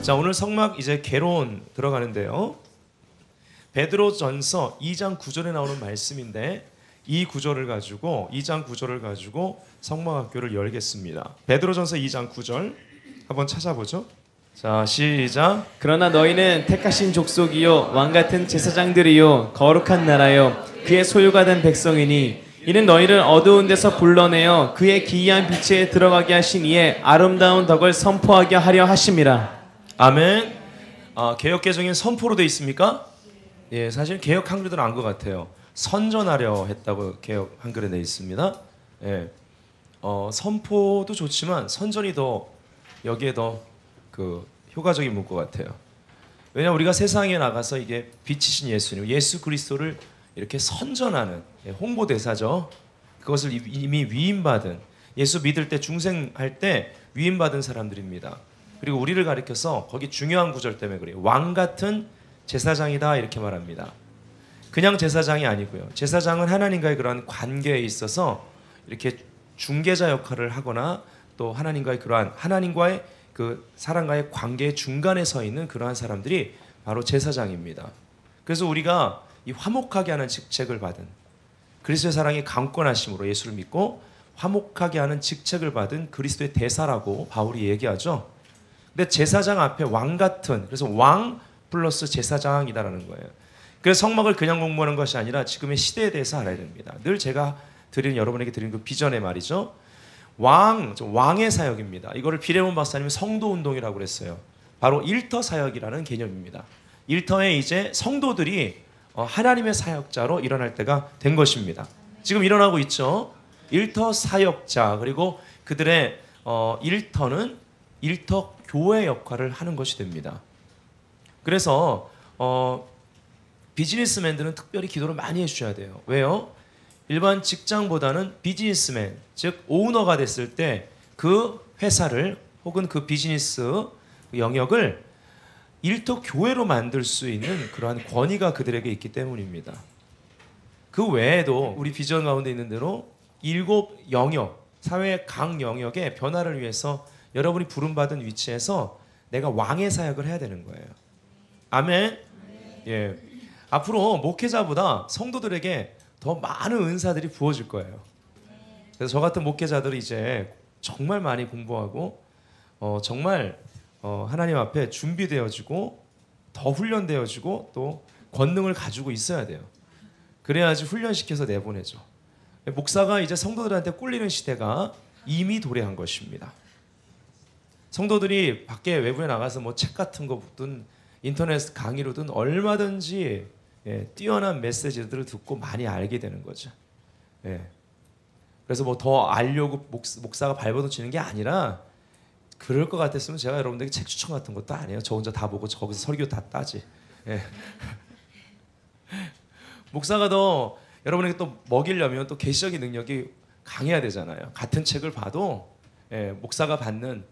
자, 오늘 성막 이제 개론 들어가는데요. 베드로전서 2장 9절에 나오는 말씀인데 이 구절을 가지고 2장 9절을 가지고 성막학교를 열겠습니다. 베드로전서 2장 9절 한번 찾아보죠. 자, 시작. 그러나 너희는 택하신 족속이요 왕같은 제사장들이요 거룩한 나라요 그의 소유가 된 백성이니 이는 너희를 어두운 데서 불러내어 그의 기이한 빛에 들어가게 하신 이의 아름다운 덕을 선포하게 하려 하심이라. 아멘. 개역 개정엔 선포로 돼 있습니까? 예, 사실 개역 한글들은 안 것 같아요. 선전하려 했다고 개역 한글에 돼 있습니다. 예, 선포도 좋지만 선전이 더 여기에 더 효과적인 문 것 같아요. 왜냐하면 우리가 세상에 나가서 이게 빛이신 예수님, 예수 그리스도를 이렇게 선전하는 홍보대사죠. 그것을 이미 위임받은, 예수 믿을 때 중생할 때 위임받은 사람들입니다. 그리고 우리를 가리켜서 거기 중요한 구절 때문에 그래요. 왕 같은 제사장이다 이렇게 말합니다. 그냥 제사장이 아니고요. 제사장은 하나님과의 그러한 관계에 있어서 이렇게 중개자 역할을 하거나 또 하나님과의 그 사람과의 관계의 중간에 서 있는 그러한 사람들이 바로 제사장입니다. 그래서 우리가 이 화목하게 하는 직책을 받은, 그리스도의 사랑이 강권하심으로 예수를 믿고 화목하게 하는 직책을 받은 그리스도의 대사라고 바울이 얘기하죠. 근데 제사장 앞에 왕 같은, 그래서 왕 플러스 제사장이다라는 거예요. 그래서 성막을 그냥 공부하는 것이 아니라 지금의 시대에 대해서 알아야 됩니다. 늘 제가 여러분에게 드리는 그 비전의 말이죠. 왕의 사역입니다. 이거를 비레몬 박사님은 성도운동이라고 그랬어요. 바로 일터 사역이라는 개념입니다. 일터에 이제 성도들이 하나님의 사역자로 일어날 때가 된 것입니다. 지금 일어나고 있죠. 일터 사역자, 그리고 그들의 일터는 일터 교회 역할을 하는 것이 됩니다. 그래서 비즈니스맨들은 특별히 기도를 많이 해주셔야 돼요. 왜요? 일반 직장보다는 비즈니스맨, 즉 오너가 됐을 때 그 회사를 혹은 그 비즈니스 영역을 일터 교회로 만들 수 있는 그러한 권위가 그들에게 있기 때문입니다. 그 외에도 우리 비전 가운데 있는 대로 7 영역, 사회의 각 영역의 변화를 위해서 여러분이 부름받은 위치에서 내가 왕의 사역을 해야 되는 거예요. 아멘. 예. 앞으로 목회자보다 성도들에게 더 많은 은사들이 부어질 거예요. 그래서 저 같은 목회자들이 이제 정말 많이 공부하고 정말 하나님 앞에 준비되어지고 더 훈련되어지고 또 권능을 가지고 있어야 돼요. 그래야지 훈련시켜서 내보내죠. 목사가 이제 성도들한테 꿀리는 시대가 이미 도래한 것입니다. 성도들이 밖에 외부에 나가서 뭐 책 같은 거 보든 인터넷 강의로든 얼마든지 뛰어난 메시지들을 듣고 많이 알게 되는 거죠. 그래서 뭐 더 알려고 목사가 발버둥 치는 게 아니라, 그럴 것 같았으면 제가 여러분들에게 책 추천 같은 것도 안 해요. 저 혼자 다 보고 거기서 설교 다 따지. 목사가 더 여러분에게 또 먹이려면 또 계시적인 능력이 강해야 되잖아요. 같은 책을 봐도 목사가 받는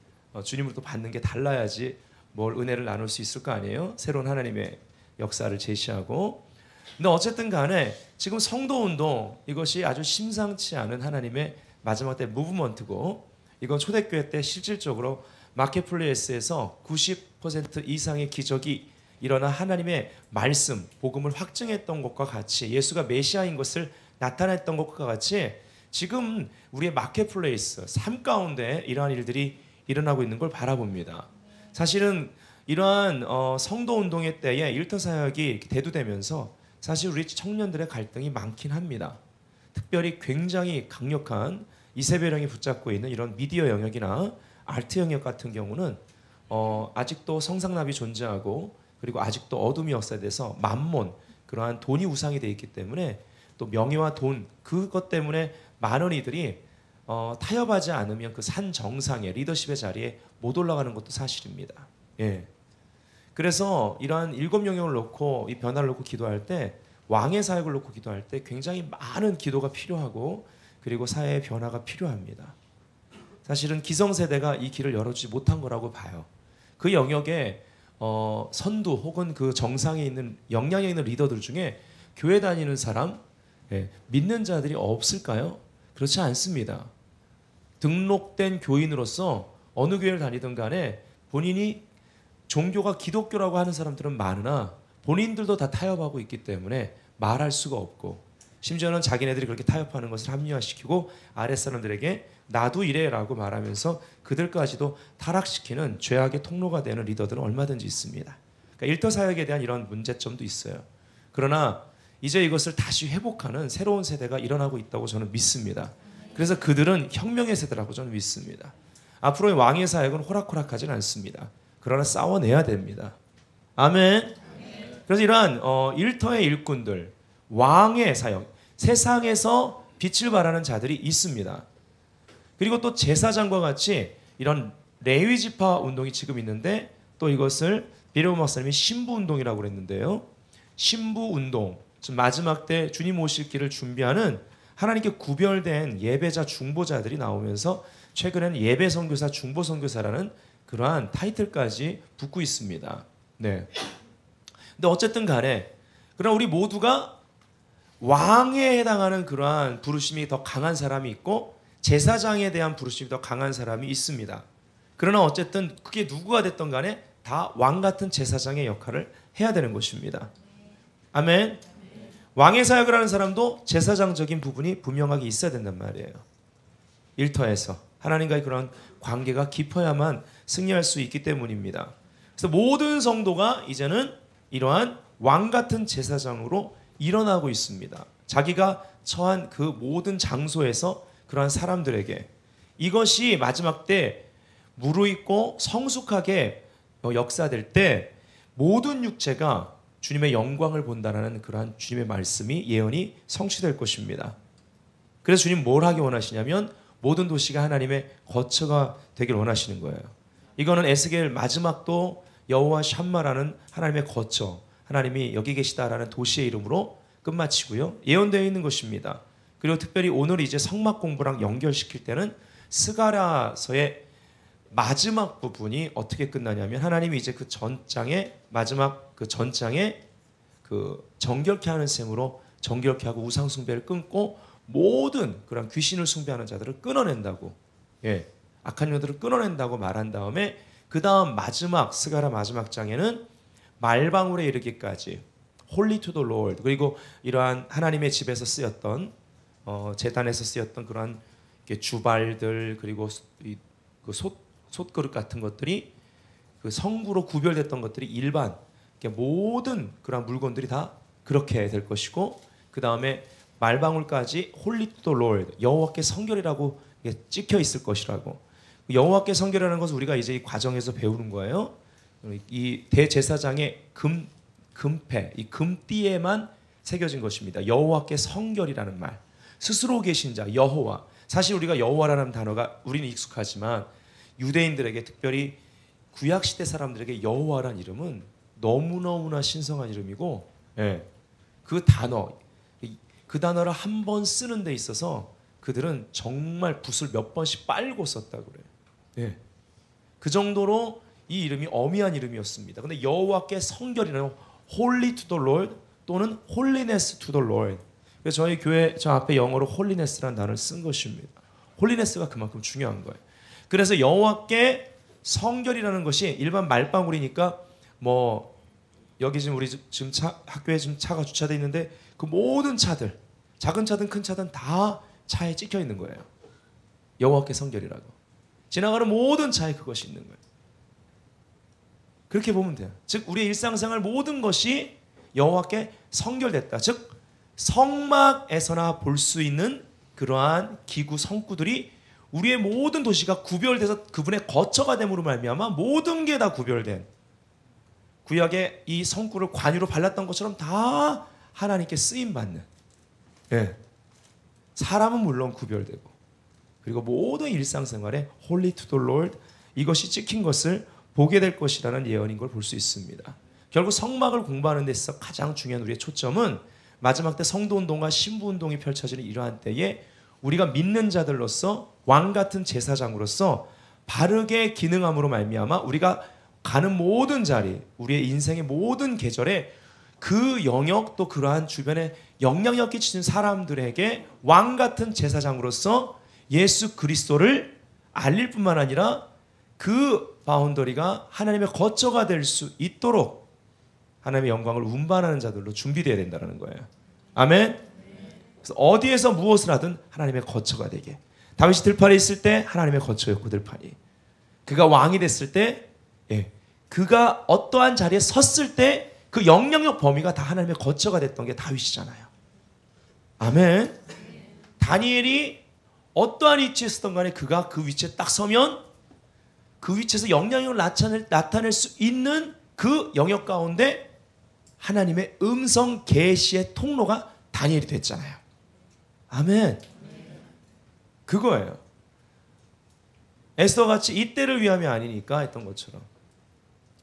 주님으로부터 받는 게 달라야지 뭘 은혜를 나눌 수 있을 거 아니에요. 새로운 하나님의 역사를 제시하고. 근데 어쨌든 간에 지금 성도운동, 이것이 아주 심상치 않은 하나님의 마지막 때 무브먼트고, 이건 초대교회 때 실질적으로 마켓플레이스에서 90% 이상의 기적이 일어나 하나님의 말씀, 복음을 확증했던 것과 같이, 예수가 메시아인 것을 나타냈던 것과 같이 지금 우리의 마켓플레이스, 삶 가운데 이러한 일들이 일어나고 있는 걸 바라봅니다. 사실은 이러한 성도운동의 때에 일터사역이 대두되면서 사실 우리 청년들의 갈등이 많긴 합니다. 특별히 굉장히 강력한 이세벨령이 붙잡고 있는 이런 미디어 영역이나 아트 영역 같은 경우는 아직도 성상납이 존재하고, 그리고 아직도 어둠의 역사에 대해서 만몬, 그러한 돈이 우상이 되어 있기 때문에, 또 명예와 돈, 그것 때문에 많은 이들이 타협하지 않으면 그 산 정상의 리더십의 자리에 못 올라가는 것도 사실입니다. 그래서 이러한 7 영역을 놓고, 이 변화를 놓고 기도할 때, 왕의 사역을 놓고 기도할 때 굉장히 많은 기도가 필요하고, 그리고 사회의 변화가 필요합니다. 사실은 기성세대가 이 길을 열어주지 못한 거라고 봐요. 그 영역에 선두 혹은 그 정상에 있는 역량에 있는 리더들 중에 교회 다니는 사람, 믿는 자들이 없을까요? 그렇지 않습니다. 등록된 교인으로서 어느 교회를 다니든 간에 본인이 종교가 기독교라고 하는 사람들은 많으나 본인들도 다 타협하고 있기 때문에 말할 수가 없고, 심지어는 자기네들이 그렇게 타협하는 것을 합리화시키고 아랫사람들에게 나도 이래라고 말하면서 그들까지도 타락시키는 죄악의 통로가 되는 리더들은 얼마든지 있습니다. 그러니까 일터사역에 대한 이런 문제점도 있어요. 그러나 이제 이것을 다시 회복하는 새로운 세대가 일어나고 있다고 저는 믿습니다. 그래서 그들은 혁명의 세대라고 저는 믿습니다. 앞으로의 왕의 사역은 호락호락하진 않습니다. 그러나 싸워내야 됩니다. 아멘. 그래서 이러한 일터의 일꾼들, 왕의 사역, 세상에서 빛을 발하는 자들이 있습니다. 그리고 또 제사장과 같이 이런 레위 지파 운동이 지금 있는데, 또 이것을 비레오 목사님이 신부 운동이라고 그랬는데요. 신부 운동, 마지막 때 주님 오실 길을 준비하는 하나님께 구별된 예배자 중보자들이 나오면서 최근에는 예배 선교사, 중보 선교사라는 그러한 타이틀까지 붙고 있습니다. 네. 근데 어쨌든 간에 그럼 우리 모두가 왕에 해당하는 그러한 부르심이 더 강한 사람이 있고 제사장에 대한 부르심이 더 강한 사람이 있습니다. 그러나 어쨌든 그게 누구가 됐던 간에 다 왕 같은 제사장의 역할을 해야 되는 것입니다. 아멘. 왕의 사역을 하는 사람도 제사장적인 부분이 분명하게 있어야 된단 말이에요. 일터에서 하나님과의 그런 관계가 깊어야만 승리할 수 있기 때문입니다. 그래서 모든 성도가 이제는 이러한 왕 같은 제사장으로 일어나고 있습니다. 자기가 처한 그 모든 장소에서 그러한 사람들에게 이것이 마지막 때 무르익고 성숙하게 역사될 때 모든 육체가 주님의 영광을 본다라는 그러한 주님의 말씀이 예언이 성취될 것입니다. 그래서 주님 뭘 하기 원하시냐면 모든 도시가 하나님의 거처가 되길 원하시는 거예요. 이거는 에스겔 마지막도 여호와 샴마라는 하나님의 거처, 하나님이 여기 계시다라는 도시의 이름으로 끝마치고요. 예언되어 있는 것입니다. 그리고 특별히 오늘 이제 성막 공부랑 연결시킬 때는 스가랴서의 마지막 부분이 어떻게 끝나냐면 하나님이 이제 그 전장에 마지막 그 전장에 그 정결케 하는 셈으로 정결케 하고 우상 숭배를 끊고 모든 그런 귀신을 숭배하는 자들을 끊어낸다고, 예, 악한 영들을 끊어낸다고 말한 다음에 그 다음 마지막 스가랴 마지막 장에는 말방울에 이르기까지 홀리 투 더 롤드, 그리고 이러한 하나님의 집에서 쓰였던 제단에서 쓰였던 그러한 주발들 그리고 그 솥그릇 같은 것들이 그 성구로 구별됐던 것들이 일반 모든 그런 물건들이 다 그렇게 될 것이고 그 다음에 말방울까지 홀리 투 더 롤드 여호와께 성결이라고 찍혀 있을 것이라고. 여호와께 성결이라는 것은 우리가 이제 이 과정에서 배우는 거예요. 이 대제사장의 금패, 이 금띠에만 새겨진 것입니다. 여호와께 성결이라는 말, 스스로 계신 자 여호와. 사실 우리가 여호와라는 단어가 우리는 익숙하지만 유대인들에게 특별히 구약시대 사람들에게 여호와라는 이름은 너무너무나 신성한 이름이고, 예, 그 단어를 한 번 쓰는 데 있어서 그들은 정말 붓을 몇 번씩 빨고 썼다고 그래요. 예, 그 정도로 이 이름이 어미한 이름이었습니다. 근데 여호와께 성결이라는 Holy to the Lord 또는 Holiness to the Lord. 그래서 저희 교회 저 앞에 영어로 Holiness라는 단어를 쓴 것입니다. Holiness가 그만큼 중요한 거예요. 그래서 여호와께 성결이라는 것이 일반 말방울이니까 뭐 여기 지금 우리 지금 학교에 지금 차가 주차되어 있는데 그 모든 차들 작은 차든 큰 차든 다 차에 찍혀 있는 거예요. 여호와께 성결이라고. 지나가는 모든 차에 그것이 있는 거예요. 그렇게 보면 돼요. 즉 우리의 일상생활 모든 것이 여호와께 성결됐다. 즉 성막에서나 볼 수 있는 그러한 기구 성구들이 우리의 모든 도시가 구별돼서 그분의 거처가 됨으로 말미암아 모든 게 다 구별된, 구약의 이 성구를 관유로 발랐던 것처럼 다 하나님께 쓰임 받는, 예, 사람은 물론 구별되고 그리고 모든 일상생활에 Holy to the Lord 이것이 찍힌 것을 보게 될 것이라는 예언인 걸 볼 수 있습니다. 결국 성막을 공부하는 데 있어서 가장 중요한 우리의 초점은 마지막 때 성도운동과 신부운동이 펼쳐지는 이러한 때에 우리가 믿는 자들로서 왕 같은 제사장으로서 바르게 기능함으로 말미암아 우리가 가는 모든 자리, 우리의 인생의 모든 계절에 그 영역 또 그러한 주변에 영향력 끼치는 사람들에게 왕 같은 제사장으로서 예수 그리스도를 알릴 뿐만 아니라 그 바운더리가 하나님의 거처가 될 수 있도록 하나님의 영광을 운반하는 자들로 준비되어야 된다는 거예요. 아멘. 그래서 어디에서 무엇을 하든 하나님의 거처가 되게. 다윗이 들판에 있을 때 하나님의 거처였고 들판이. 그가 왕이 됐을 때, 그가 어떠한 자리에 섰을 때 그 영향력 범위가 다 하나님의 거처가 됐던 게 다윗이잖아요. 아멘. 다니엘이 어떠한 위치에 있었던 간에 그가 그 위치에 딱 서면 그 위치에서 영향력을 나타낼 수 있는 그 영역 가운데 하나님의 음성 계시의 통로가 다니엘이 됐잖아요. 아멘. 그거예요. 에스더 같이 이 때를 위함이 아니니까 했던 것처럼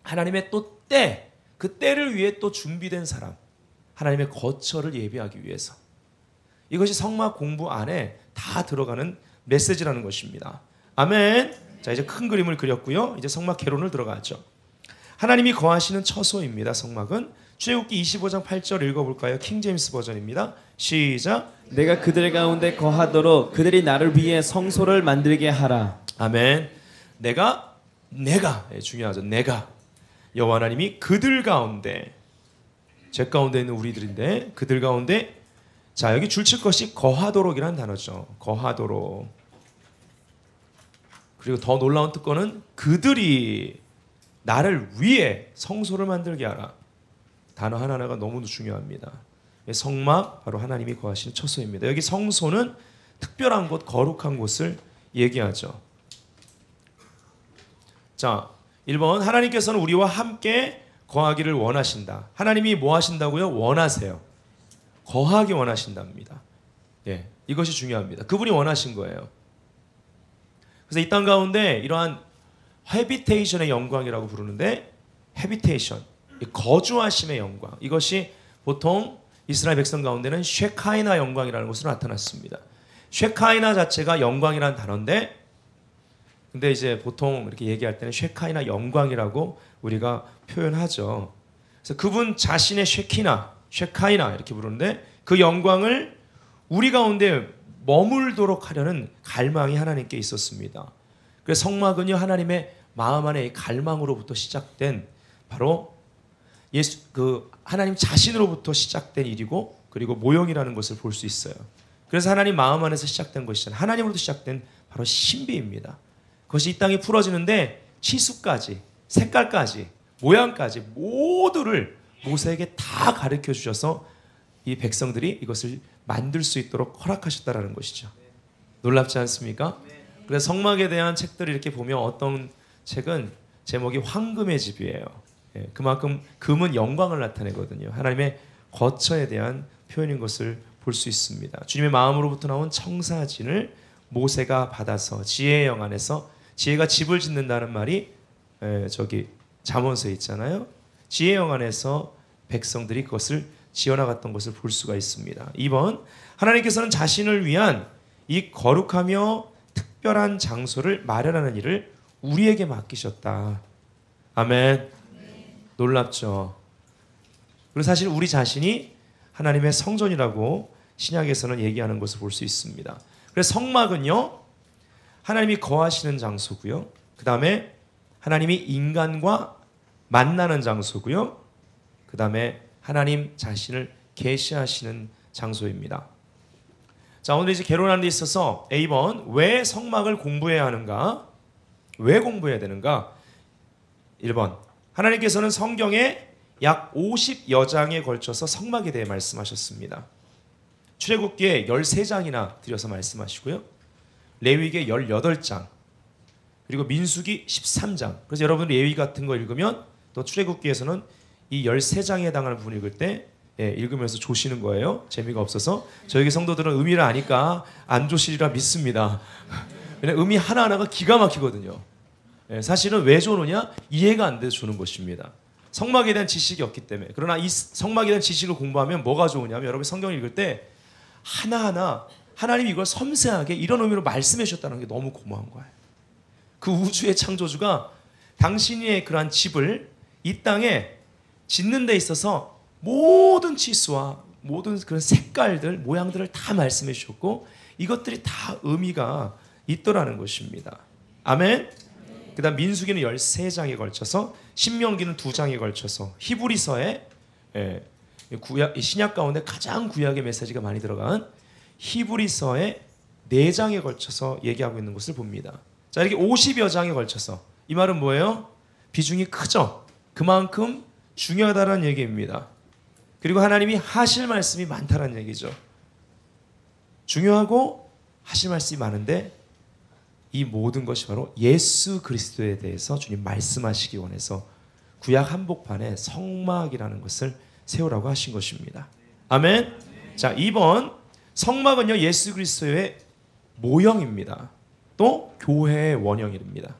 하나님의 또 때, 그 때를 위해 또 준비된 사람, 하나님의 거처를 예비하기 위해서. 이것이 성막 공부 안에 다 들어가는 메시지라는 것입니다. 아멘. 자, 이제 큰 그림을 그렸고요. 이제 성막 개론을 들어가죠. 하나님이 거하시는 처소입니다. 성막은 출애굽기 25장 8절 읽어볼까요? 킹제임스 버전입니다. 시작. 내가 그들 가운데 거하도록 그들이 나를 위해 성소를 만들게 하라. 아멘. 내가 중요하죠. 내가 여호와 하나님이 그들 가운데, 제 가운데 있는 우리들인데 그들 가운데, 자, 여기 줄칠 것이 거하도록이라는 단어죠. 거하도록. 그리고 더 놀라운 특권은 그들이 나를 위해 성소를 만들게 하라. 단어 하나하나가 너무 중요합니다. 성막, 바로 하나님이 거하시는 처소입니다. 여기 성소는 특별한 곳, 거룩한 곳을 얘기하죠. 자, 1번, 하나님께서는 우리와 함께 거하기를 원하신다. 하나님이 뭐 하신다고요? 원하세요. 거하기 원하신답니다. 예, 이것이 중요합니다. 그분이 원하신 거예요. 그래서 이 땅 가운데 이러한 헤비테이션의 영광이라고 부르는데, 헤비테이션, 거주하심의 영광, 이것이 보통 이스라엘 백성 가운데는 쉐카이나 영광이라는 것으로 나타났습니다. 쉐카이나 자체가 영광이라는 단어인데, 근데 이제 보통 이렇게 얘기할 때는 쉐카이나 영광이라고 우리가 표현하죠. 그래서 그분 자신의 쉐카이나 이렇게 부르는데, 그 영광을 우리 가운데 머물도록 하려는 갈망이 하나님께 있었습니다. 그래서 성막은요, 하나님의 마음 안에 갈망으로부터 시작된, 바로 하나님 자신으로부터 시작된 일이고, 그리고 모형이라는 것을 볼 수 있어요. 그래서 하나님 마음 안에서 시작된 것이잖아요. 하나님으로부터 시작된 바로 신비입니다. 그것이 이 땅에 풀어지는데 치수까지, 색깔까지, 모양까지 모두를 모세에게 다 가르쳐 주셔서 이 백성들이 이것을 만들 수 있도록 허락하셨다라는 것이죠. 놀랍지 않습니까? 그래서 성막에 대한 책들을 이렇게 보면 어떤 책은 제목이 황금의 집이에요. 그만큼 금은 영광을 나타내거든요. 하나님의 거처에 대한 표현인 것을 볼 수 있습니다. 주님의 마음으로부터 나온 청사진을 모세가 받아서 지혜의 영 안에서, 지혜가 집을 짓는다는 말이 저기 잠언서에 있잖아요. 지혜의 영 안에서 백성들이 그것을 지어나갔던 것을 볼 수가 있습니다. 2번, 하나님께서는 자신을 위한 이 거룩하며 특별한 장소를 마련하는 일을 우리에게 맡기셨다. 아멘. 놀랍죠. 그리고 사실 우리 자신이 하나님의 성전이라고 신약에서는 얘기하는 것을 볼 수 있습니다. 그래서 성막은요, 하나님이 거하시는 장소고요, 그 다음에 하나님이 인간과 만나는 장소고요, 그 다음에 하나님 자신을 계시하시는 장소입니다. 자, 오늘 이제 개론하는 데 있어서 A번, 왜 성막을 공부해야 하는가? 왜 공부해야 되는가? 1번, 하나님께서는 성경에 약 50여 장에 걸쳐서 성막에 대해 말씀하셨습니다. 출애굽기에 13장이나 들여서 말씀하시고요, 레위기에 18장, 그리고 민수기 13장. 그래서 여러분 레위 같은 거 읽으면 또 출애굽기에서는 이 13장에 해당하는 부분 읽을 때 읽으면서 조시는 거예요. 재미가 없어서. 저희 성도들은 의미를 아니까 안 조시리라 믿습니다. 왜냐면 의미 하나하나가 기가 막히거든요. 사실은 왜 조느냐? 이해가 안 돼서 조는 것입니다. 성막에 대한 지식이 없기 때문에. 그러나 이 성막에 대한 지식을 공부하면 뭐가 좋으냐면, 여러분 성경을 읽을 때 하나하나 하나님이 이걸 섬세하게 이런 의미로 말씀해 주셨다는 게 너무 고마운 거예요. 그 우주의 창조주가 당신의 그러한 집을 이 땅에 짓는 데 있어서 모든 치수와 모든 그런 색깔들, 모양들을 다 말씀해 주셨고, 이것들이 다 의미가 있더라는 것입니다. 아멘. 그다음 민수기는 13장에 걸쳐서, 신명기는 2장에 걸쳐서, 히브리서에 신약 가운데 가장 구약의 메시지가 많이 들어간 히브리서의 4장에 걸쳐서 얘기하고 있는 것을 봅니다. 자, 이렇게 50여 장에 걸쳐서, 이 말은 뭐예요? 비중이 크죠. 그만큼 중요하다는 얘기입니다. 그리고 하나님이 하실 말씀이 많다는 얘기죠. 중요하고 하실 말씀이 많은데 이 모든 것이 바로 예수 그리스도에 대해서 주님 말씀하시기 원해서 구약 한복판에 성막이라는 것을 세우라고 하신 것입니다. 아멘. 자, 2번 성막은요, 예수 그리스도의 모형입니다. 또 교회의 원형입니다.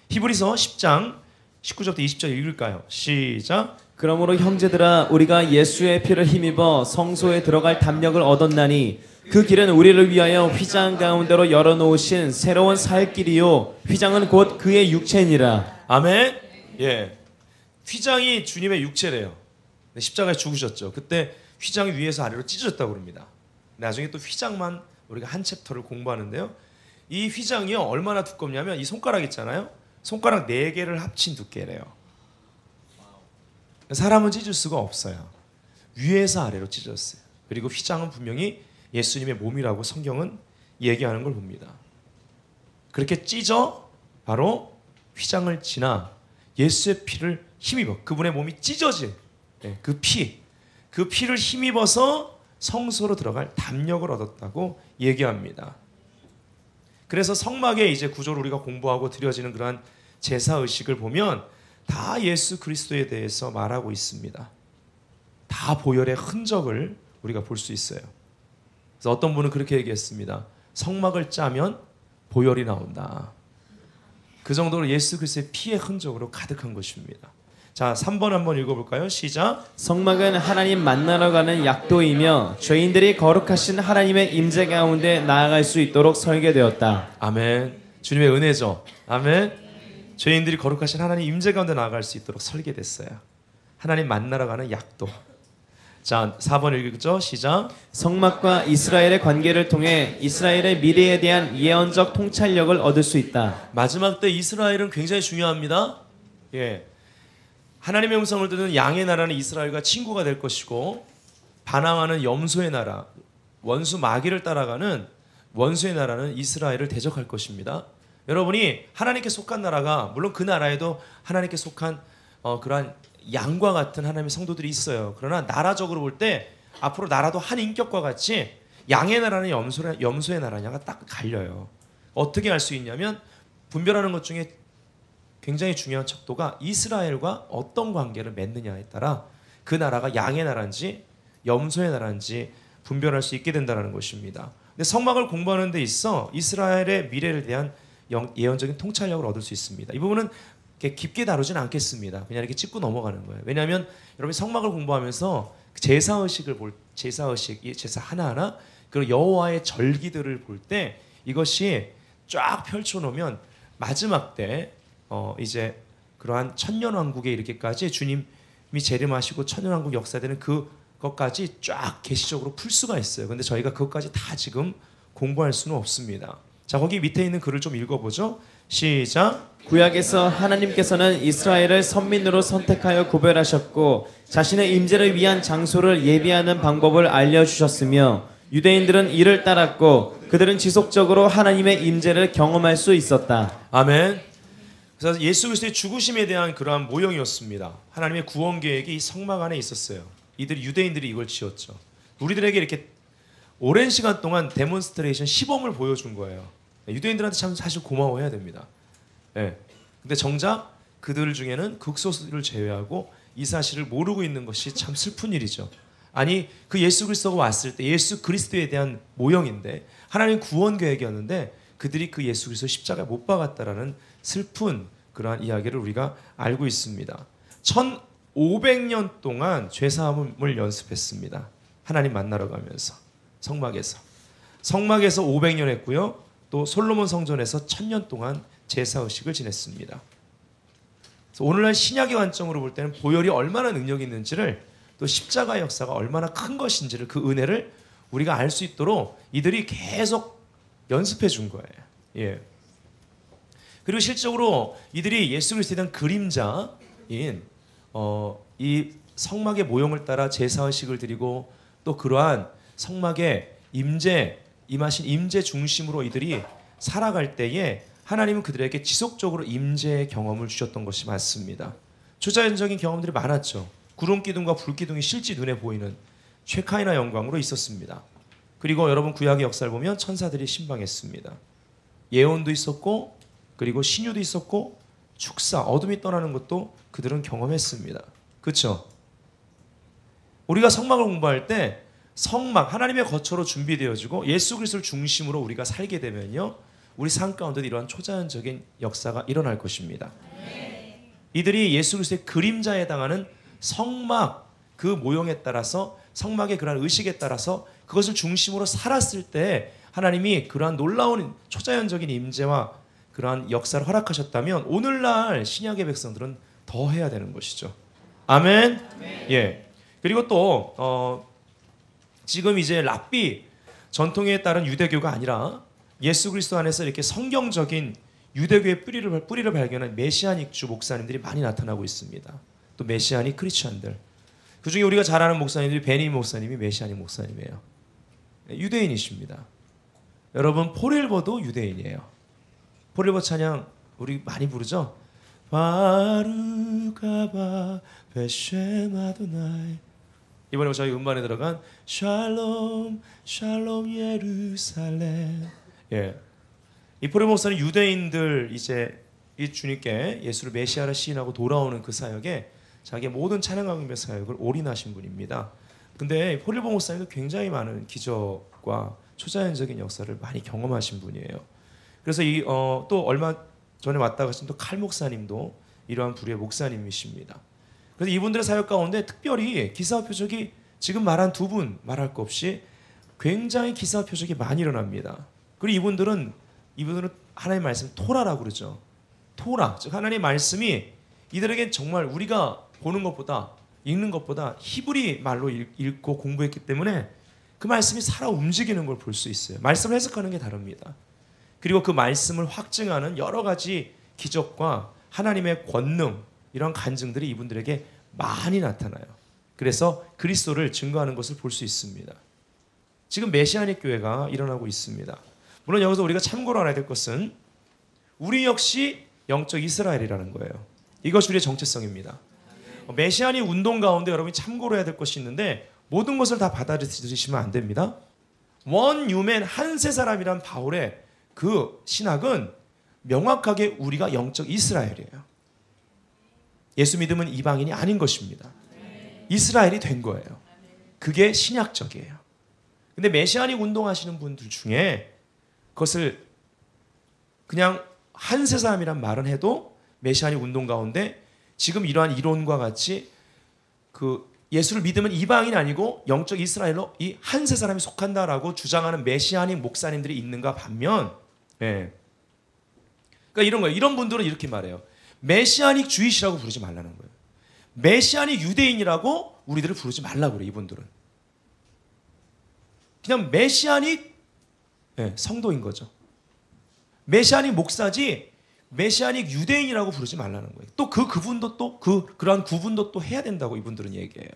히브리서 10장 19절부터 20절 읽을까요? 시작. 그러므로 형제들아 우리가 예수의 피를 힘입어 성소에 들어갈 담력을 얻었나니 그 길은 우리를 위하여 휘장 가운데로 열어놓으신 새로운 살 길이요 휘장은 곧 그의 육체니라. 아멘. 예, 휘장이 주님의 육체래요. 십자가에 죽으셨죠. 그때 휘장이 위에서 아래로 찢어졌다고 그럽니다. 나중에 또 휘장만 우리가 한 챕터를 공부하는데요. 이 휘장이요 얼마나 두껍냐면 이 손가락 있잖아요. 손가락 4개를 합친 두께래요. 사람은 찢을 수가 없어요. 위에서 아래로 찢어졌어요. 그리고 휘장은 분명히 예수님의 몸이라고 성경은 얘기하는 걸 봅니다. 그렇게 찢어 바로 휘장을 지나 예수의 피를 힘입어, 그분의 몸이 찢어진 그 피를 힘입어서 성소로 들어갈 담력을 얻었다고 얘기합니다. 그래서 성막의 이제 구조를 우리가 공부하고 드려지는 그러한 제사 의식을 보면 다 예수 그리스도에 대해서 말하고 있습니다. 다 보혈의 흔적을 우리가 볼 수 있어요. 그래서 어떤 분은 그렇게 얘기했습니다. 성막을 짜면 보혈이 나온다. 그 정도로 예수 그리스도의 피의 흔적으로 가득한 것입니다. 자, 3번 한번 읽어볼까요? 시작. 성막은 하나님 만나러 가는 약도이며 죄인들이 거룩하신 하나님의 임재 가운데 나아갈 수 있도록 설계되었다. 아멘. 주님의 은혜죠. 아멘. 죄인들이 거룩하신 하나님 임재 가운데 나아갈 수 있도록 설계됐어요. 하나님 만나러 가는 약도. 자, 4번 읽죠. 시작. 성막과 이스라엘의 관계를 통해 이스라엘의 미래에 대한 예언적 통찰력을 얻을 수 있다. 마지막 때 이스라엘은 굉장히 중요합니다. 예, 하나님의 음성을 듣는 양의 나라는 이스라엘과 친구가 될 것이고, 반항하는 염소의 나라, 원수 마귀를 따라가는 원수의 나라는 이스라엘을 대적할 것입니다. 여러분이 하나님께 속한 나라가, 물론 그 나라에도 하나님께 속한 그러한 양과 같은 하나님의 성도들이 있어요. 그러나 나라적으로 볼 때 앞으로 나라도 한 인격과 같이 양의 나라는 염소의 나라냐가 딱 갈려요. 어떻게 알 수 있냐면 분별하는 것 중에 굉장히 중요한 척도가 이스라엘과 어떤 관계를 맺느냐에 따라 그 나라가 양의 나라인지 염소의 나라인지 분별할 수 있게 된다는 것입니다. 근데 성막을 공부하는 데 있어 이스라엘의 미래를 대한 예언적인 통찰력을 얻을 수 있습니다. 이 부분은 이렇게 깊게 다루진 않겠습니다. 그냥 이렇게 짚고 넘어가는 거예요. 왜냐하면 여러분이 성막을 공부하면서 제사의식을 제사 하나하나, 그리고 여호와의 절기들을 볼 때 이것이 쫙 펼쳐놓으면 마지막 때 이제 그러한 천년왕국에 이르기까지 주님이 재림하시고 천년왕국 역사되는 그것까지 쫙 계시적으로 풀 수가 있어요. 근데 저희가 그것까지 다 지금 공부할 수는 없습니다. 자, 거기 밑에 있는 글을 좀 읽어보죠. 시작. 구약에서 하나님께서는 이스라엘을 선민으로 선택하여 구별하셨고 자신의 임재를 위한 장소를 예비하는 방법을 알려주셨으며 유대인들은 이를 따랐고 그들은 지속적으로 하나님의 임재를 경험할 수 있었다. 아멘. 그래서 예수 그리스도의 죽으심에 대한 그러한 모형이었습니다. 하나님의 구원 계획이 이 성막 안에 있었어요. 유대인들이 이걸 지었죠. 우리들에게 이렇게 오랜 시간 동안 데몬스트레이션 시범을 보여준 거예요. 유대인들한테 참 사실 고마워해야 됩니다. 네. 근데 정작 그들 중에는 극소수를 제외하고 이 사실을 모르고 있는 것이 참 슬픈 일이죠. 아니, 그 예수 그리스도가 왔을 때 예수 그리스도에 대한 모형인데 하나님 구원 계획이었는데 그들이 그 예수 그리스도 십자가에 못 박았다라는 슬픈 그러한 이야기를 우리가 알고 있습니다. 1500년 동안 죄사함을 연습했습니다. 하나님 만나러 가면서 성막에서 500년 했고요. 또 솔로몬 성전에서 1000년 동안 제사의식을 지냈습니다. 그래서 오늘날 신약의 관점으로 볼 때는 보혈이 얼마나 능력이 있는지를, 또 십자가의 역사가 얼마나 큰 것인지를, 그 은혜를 우리가 알 수 있도록 이들이 계속 연습해 준 거예요. 예. 그리고 실적으로 이들이 예수 그리스도에 대한 그림자인 이 성막의 모형을 따라 제사의식을 드리고 또 그러한 성막의 임하신 임재 중심으로 이들이 살아갈 때에 하나님은 그들에게 지속적으로 임재의 경험을 주셨던 것이 맞습니다. 초자연적인 경험들이 많았죠. 구름 기둥과 불 기둥이 실제 눈에 보이는 쉐카이나 영광으로 있었습니다. 그리고 여러분 구약의 역사를 보면 천사들이 신방했습니다. 예언도 있었고 그리고 신유도 있었고 축사, 어둠이 떠나는 것도 그들은 경험했습니다. 그렇죠? 우리가 성막을 공부할 때 성막, 하나님의 거처로 준비되어지고 예수 그리스도를 중심으로 우리가 살게 되면요, 우리 삶 가운데도 이러한 초자연적인 역사가 일어날 것입니다. 이들이 예수 그리스도의 그림자에 해당하는 성막 그 모형에 따라서 성막의 그러한 의식에 따라서 그것을 중심으로 살았을 때 하나님이 그러한 놀라운 초자연적인 임재와 그러한 역사를 허락하셨다면 오늘날 신약의 백성들은 더 해야 되는 것이죠. 아멘. 예. 그리고 또 지금 이제 랍비 전통에 따른 유대교가 아니라 예수 그리스도 안에서 이렇게 성경적인 유대교의 뿌리를 발견한 메시아닉주 목사님들이 많이 나타나고 있습니다. 또 메시아닉 크리스천들. 그중에 우리가 잘 아는 목사님들이 베니 목사님이 메시아닉 목사님이에요. 유대인이십니다. 여러분 폴일버도 유대인이에요. 폴일버 찬양 우리 많이 부르죠? 바루가바 베셈 아도나이. 이번에 저희 음반에 들어간 샬롬 샬롬 예루살렘. 예. 이 폴일버 목사는 유대인들 이제 이 주님께 예수를 메시아라 시인하고 돌아오는 그 사역에 자기의 모든 찬양강림의 사역을 올인하신 분입니다. 근데 폴일버 목사님도 굉장히 많은 기적과 초자연적인 역사를 많이 경험하신 분이에요. 그래서 또 얼마 전에 왔다 가신 또 칼 목사님도 이러한 부류의 목사님이십니다. 그래서 이분들의 사역 가운데 특별히 기사와 표적이 지금 말한 두 분 말할 것 없이 굉장히 기사와 표적이 많이 일어납니다. 그리고 이분들은 하나님의 말씀 토라라고 그러죠. 토라, 즉 하나님의 말씀이 이들에게 정말 우리가 보는 것보다 읽는 것보다 히브리 말로 읽고 공부했기 때문에 그 말씀이 살아 움직이는 걸 볼 수 있어요. 말씀을 해석하는 게 다릅니다. 그리고 그 말씀을 확증하는 여러 가지 기적과 하나님의 권능, 이런 간증들이 이분들에게 많이 나타나요. 그래서 그리스도를 증거하는 것을 볼 수 있습니다. 지금 메시아닉 교회가 일어나고 있습니다. 물론 여기서 우리가 참고로 알아야 될 것은 우리 역시 영적 이스라엘이라는 거예요. 이것이 우리의 정체성입니다. 메시아닉 운동 가운데 여러분이 참고로 해야 될 것이 있는데 모든 것을 다 받아들이시면 안 됩니다. 원유맨 한세 사람이란 바울의 그 신학은 명확하게 우리가 영적 이스라엘이에요. 예수 믿음은 이방인이 아닌 것입니다. 이스라엘이 된 거예요. 그게 신약적이에요. 근데 메시아닉 운동하시는 분들 중에 그것을 그냥 한세 사람이란 말은 해도 메시아닉 운동 가운데 지금 이러한 이론과 같이 그 예수를 믿으면 이방인이 아니고 영적 이스라엘로 이 한세 사람이 속한다라고 주장하는 메시아닉 목사님들이 있는가 반면, 예. 그러니까 이런 거예요. 이런 분들은 이렇게 말해요. 메시아닉 주이시라고 부르지 말라는 거예요. 메시아닉 유대인이라고 우리들을 부르지 말라고 그래요. 이분들은 그냥 메시아닉, 예, 성도인 거죠. 메시아닉 목사지 메시아닉 유대인이라고 부르지 말라는 거예요. 또 그분도 또 그러한 구분도 또 해야 된다고 이분들은 얘기해요.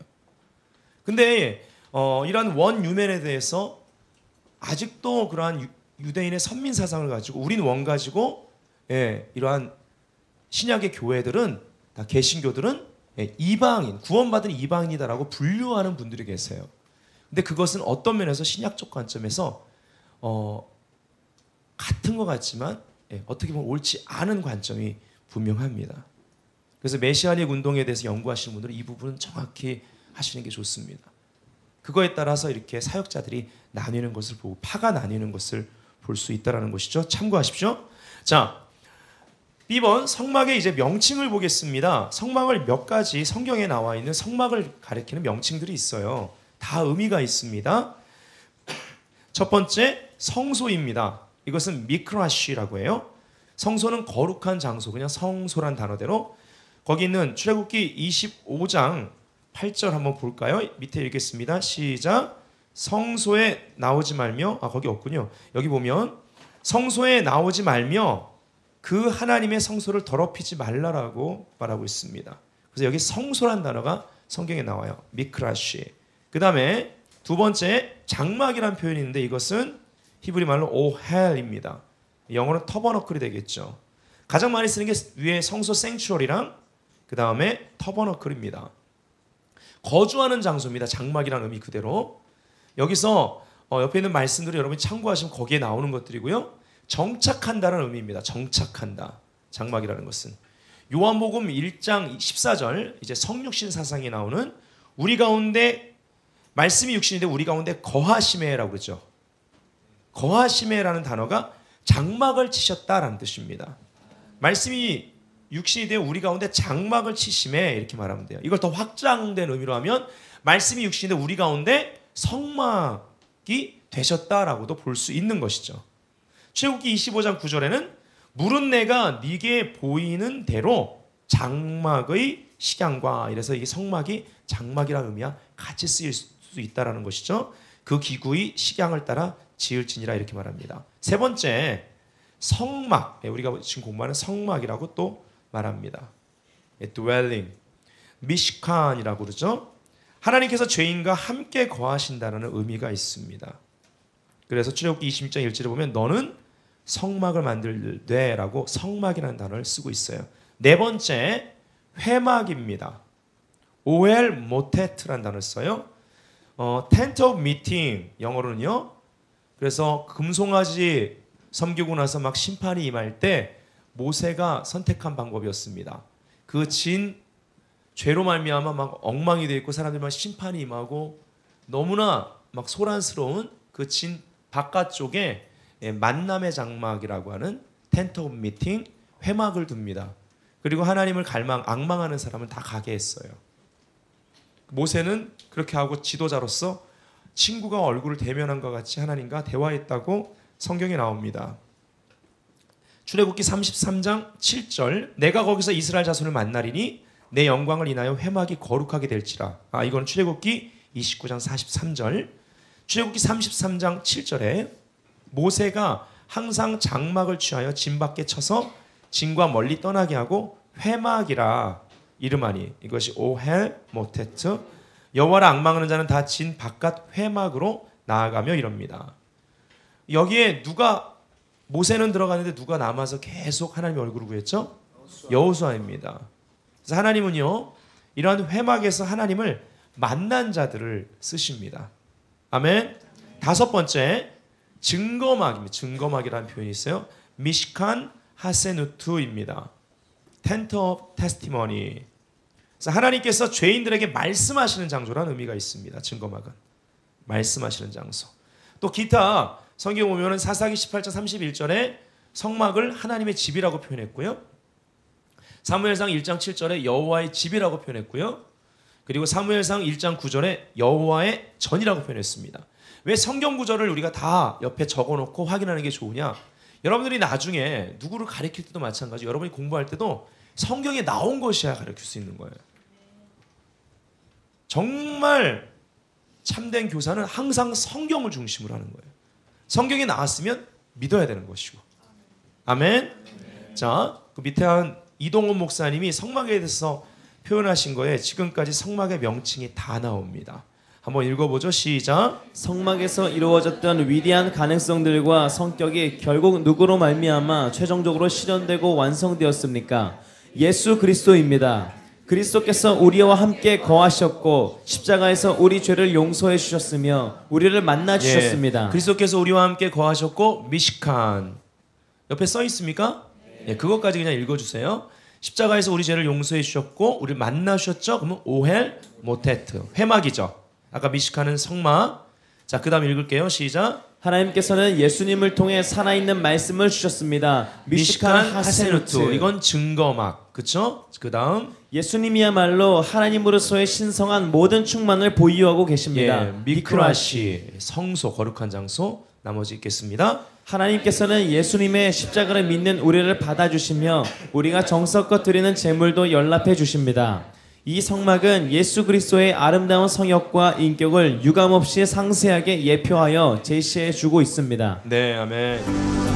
근데 이러한 원유맨에 대해서 아직도 그러한 유대인의 선민 사상을 가지고 우린 원 가지고, 예, 이러한 신약의 교회들은 다 개신교들은, 예, 이방인, 구원받은 이방인이다라고 분류하는 분들이 계세요. 근데 그것은 어떤 면에서 신약적 관점에서 같은 것 같지만, 예, 어떻게 보면 옳지 않은 관점이 분명합니다. 그래서 메시아닉 운동에 대해서 연구하시는 분들은 이 부분은 정확히 하시는 게 좋습니다. 그거에 따라서 이렇게 사역자들이 나뉘는 것을 보고 파가 나뉘는 것을 볼 수 있다는 것이죠. 참고하십시오. 자, B번 성막의 이제 명칭을 보겠습니다. 성막을 몇 가지 성경에 나와 있는 성막을 가리키는 명칭들이 있어요. 다 의미가 있습니다. 첫 번째 성소입니다. 이것은 미크라시라고 해요. 성소는 거룩한 장소, 그냥 성소란 단어대로. 거기 있는 출애굽기 25장 8절 한번 볼까요? 밑에 읽겠습니다. 시작. 성소에 나오지 말며, 거기 없군요. 여기 보면 성소에 나오지 말며 그 하나님의 성소를 더럽히지 말라라고 말하고 있습니다. 그래서 여기 성소란 단어가 성경에 나와요. 미크라시. 그 다음에 두 번째 장막이라는 표현이 있는데 이것은 히브리 말로 오헬입니다. 영어는 터버너클이 되겠죠. 가장 많이 쓰는 게 위에 성소 생추얼이랑 그 다음에 터버너클입니다. 거주하는 장소입니다. 장막이라는 의미 그대로. 여기서 옆에 있는 말씀들을 여러분이 참고하시면 거기에 나오는 것들이고요. 정착한다는 의미입니다. 정착한다. 장막이라는 것은. 요한복음 1장 14절 이제 성육신 사상이 나오는 우리 가운데 말씀이 육신인데 우리 가운데 거하시매라고 그러죠. 거하시매라는 단어가 장막을 치셨다라는 뜻입니다. 말씀이 육신이 되어 우리 가운데 장막을 치심에 이렇게 말하면 돼요. 이걸 더 확장된 의미로 하면 말씀이 육신이 되어 우리 가운데 성막이 되셨다라고도 볼 수 있는 것이죠. 출애굽기 25장 9절에는 물은 내가 네게 보이는 대로 장막의 식양과 이래서 이게 성막이 장막이라는 의미와 같이 쓰일 수 있다라는 것이죠. 그 기구의 식양을 따라 지을지니라 이렇게 말합니다. 세 번째 성막, 우리가 지금 공부하는 성막이라고 또 말합니다. dwelling, 미시칸이라고 그러죠. 하나님께서 죄인과 함께 거하신다는 의미가 있습니다. 그래서 출애굽기 26장 1절에 보면 너는 성막을 만들되라고 성막이라는 단어를 쓰고 있어요. 네 번째 회막입니다. 오엘 모테트라는 단어를 써요. tent of meeting 영어로는요. 그래서 금송아지 섬기고 나서 막 심판이 임할 때 모세가 선택한 방법이었습니다. 그 진 죄로 말미암아 막 엉망이 되어 있고 사람들만 심판이 임하고 너무나 막 소란스러운 그 진 바깥쪽에 만남의 장막이라고 하는 텐트 오브 미팅 회막을 둡니다. 그리고 하나님을 앙망하는 사람은 다 가게 했어요. 모세는 그렇게 하고 지도자로서 친구가 얼굴을 대면한 것 같이 하나님과 대화했다고 성경에 나옵니다. 출애굽기 33장 7절 내가 거기서 이스라엘 자손을 만나리니 내 영광을 인하여 회막이 거룩하게 될지라. 이건 출애굽기 29장 43절. 출애굽기 33장 7절에 모세가 항상 장막을 취하여 진 밖에 쳐서 진과 멀리 떠나게 하고 회막이라 이름하니 이것이 오헬 모테트 여호와를 앙망하는 자는 다 진 바깥 회막으로 나아가며 이럽니다. 여기에 누가 모세는 들어가는데 누가 남아서 계속 하나님의 얼굴을 구했죠? 여호수아입니다. 그래서 하나님은요 이러한 회막에서 하나님을 만난 자들을 쓰십니다. 아멘. 다섯 번째 증거막입니다. 증거막이라는 표현이 있어요. 미시칸 하세누투입니다. 텐트 오브 테스티머니. 그래서 하나님께서 죄인들에게 말씀하시는 장소라는 의미가 있습니다. 증거막은 말씀하시는 장소. 또 기타 성경 보면은 사사기 18장 31절에 성막을 하나님의 집이라고 표현했고요. 사무엘상 1장 7절에 여호와의 집이라고 표현했고요. 그리고 사무엘상 1장 9절에 여호와의 전이라고 표현했습니다. 왜 성경 구절을 우리가 다 옆에 적어놓고 확인하는 게 좋으냐? 여러분들이 나중에 누구를 가르칠 때도 마찬가지 여러분이 공부할 때도 성경에 나온 것이야 가르칠 수 있는 거예요. 정말 참된 교사는 항상 성경을 중심으로 하는 거예요. 성경에 나왔으면 믿어야 되는 것이고. 아멘. 자, 그 밑에 한 이동훈 목사님이 성막에 대해서 표현하신 거에 지금까지 성막의 명칭이 다 나옵니다. 한번 읽어보죠. 시작. 성막에서 이루어졌던 위대한 가능성들과 성격이 결국 누구로 말미암아 최종적으로 실현되고 완성되었습니까? 예수 그리스도입니다. 그리스도께서 우리와 함께 거하셨고 십자가에서 우리 죄를 용서해 주셨으며 우리를 만나 주셨습니다. 그리스도께서 우리와 함께 거하셨고 미시칸 옆에 써 있습니까? 그것까지 그냥 읽어주세요. 십자가에서 우리 죄를 용서해 주셨고 우리를 만나 주셨죠? 그러면 오헬 모테트 회막이죠. 아까 미시칸은 성막. 자, 그 다음 읽을게요. 시작. 하나님께서는 예수님을 통해 살아있는 말씀을 주셨습니다. 미시칸 하세누트. 이건 증거막. 그쵸? 그 다음 예수님이야말로 하나님으로서의 신성한 모든 충만을 보유하고 계십니다. 미크라시 성소 거룩한 장소. 나머지 읽겠습니다. 하나님께서는 예수님의 십자가를 믿는 우리를 받아주시며 우리가 정성껏 드리는 제물도 연락해 주십니다. 이 성막은 예수 그리스도의 아름다운 성역과 인격을 유감없이 상세하게 예표하여 제시해 주고 있습니다. 네, 아멘.